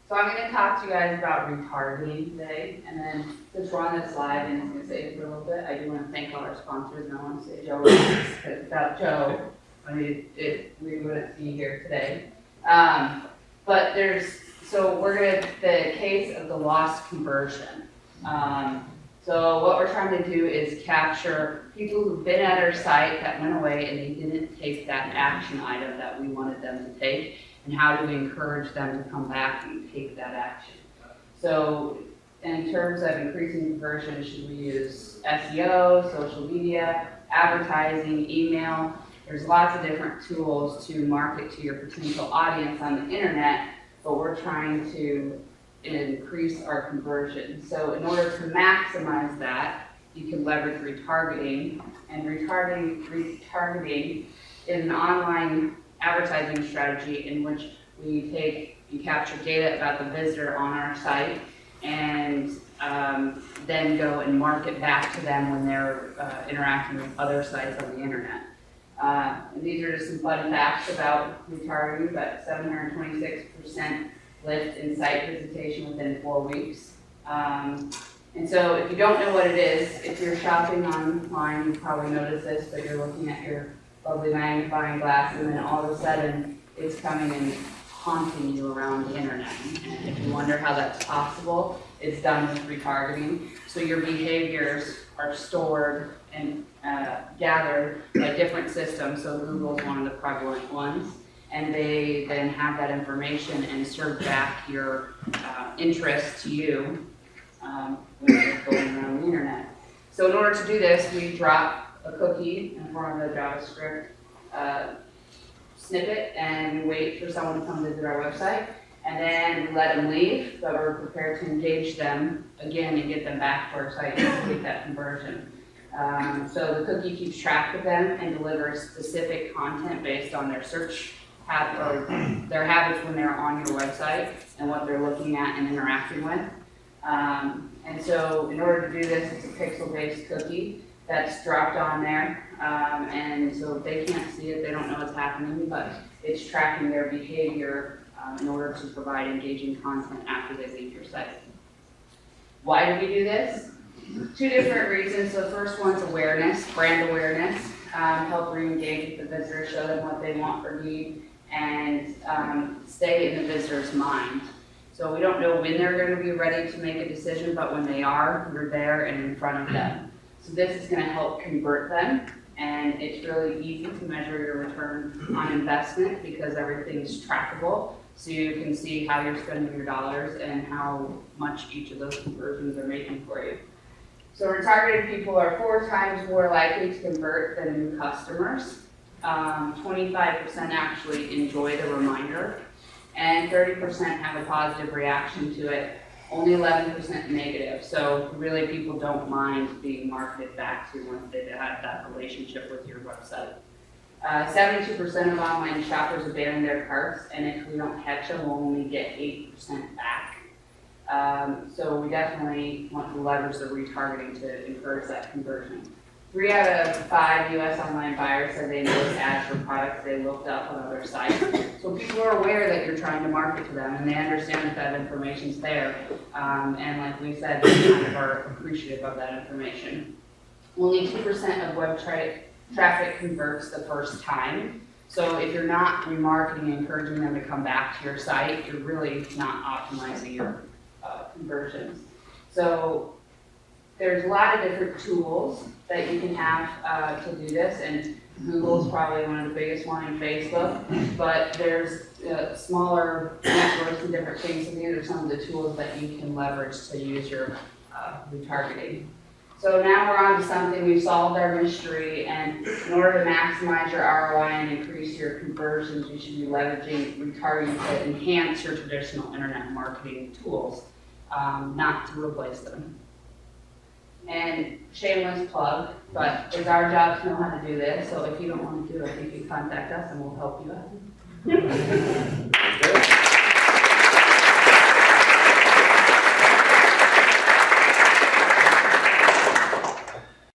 So I'm going to talk to you guys about retargeting today, and then since we're on this slide and it's going to say for a little bit, I do want to thank all our sponsors, and I want to say Joe, because without Joe, we wouldn't be here today. So we're going to, the case of the lost conversion. So what we're trying to do is capture people who've been at our site that went away and they didn't take that action item that we wanted them to take, and how do we encourage them to come back and take that action. So in terms of increasing conversion, should we use SEO, social media, advertising, email? There's lots of different tools to market to your potential audience on the internet, but we're trying to increase our conversion. So in order to maximize that, you can leverage retargeting, and retargeting is an online advertising strategy in which you capture data about the visitor on our site and then go and market back to them when they're interacting with other sites on the internet. And these are just some fun facts about retargeting, but 726% lift in site visitation within 4 weeks. And so if you don't know what it is, if you're shopping online, you probably notice this, but you're looking at your lovely magnifying glass and then all of a sudden it's coming and haunting you around the internet. And if you wonder how that's possible, it's done with retargeting. So your behaviors are stored and gathered by different systems. So Google is one of the prevalent ones. And they then have that information and serve back your interest to you when you're going around the internet. So in order to do this, we drop a cookie in the form of a JavaScript snippet, and we wait for someone to come visit our website, and then we let them leave, but we're prepared to engage them again and get them back to our site and take that conversion. So the cookie keeps track of them and delivers specific content based on their search or their habits when they're on your website and what they're looking at and interacting with. And so in order to do this, it's a pixel-based cookie that's dropped on there. And so they can't see it, they don't know what's happening, but it's tracking their behavior in order to provide engaging content after they leave your site. Why do we do this? 2 different reasons. So the first one's awareness, brand awareness. Help re-engage with the visitor, show them what they want or need, and stay in the visitor's mind. So we don't know when they're going to be ready to make a decision, but when they are, we're there and in front of them. So this is going to help convert them, and it's really easy to measure your return on investment because everything's trackable. So you can see how you're spending your dollars and how much each of those conversions are making for you. So retargeted people are 4 times more likely to convert than new customers. 25% actually enjoy the reminder, and 30% have a positive reaction to it, only 11% negative. So really people don't mind being marketed back to once they've had that relationship with your website. 72% of online shoppers abandon their carts, and if we don't catch them, we'll only get 8% back. So we definitely want to leverage the retargeting to encourage that conversion. 3 out of 5 U.S. online buyers said they noticed ads for products they looked up on other sites. So people are aware that you're trying to market to them, and they understand that that information's there. And like we said, they kind of are appreciative of that information. Only 2% of web traffic converts the first time. So if you're not remarketing, encouraging them to come back to your site, you're really not optimizing your conversions. So there's a lot of different tools that you can have to do this, and Google's probably one of the biggest one, and Facebook, but there's smaller networks and different things, and these are some of the tools that you can leverage to use your retargeting. So now we're on to something, we've solved our mystery, and in order to maximize your ROI and increase your conversions, you should be leveraging retargeting to enhance your traditional internet marketing tools, not to replace them. And shameless plug, but it's our job to know how to do this, so if you don't want to do it, you can contact us and we'll help you out.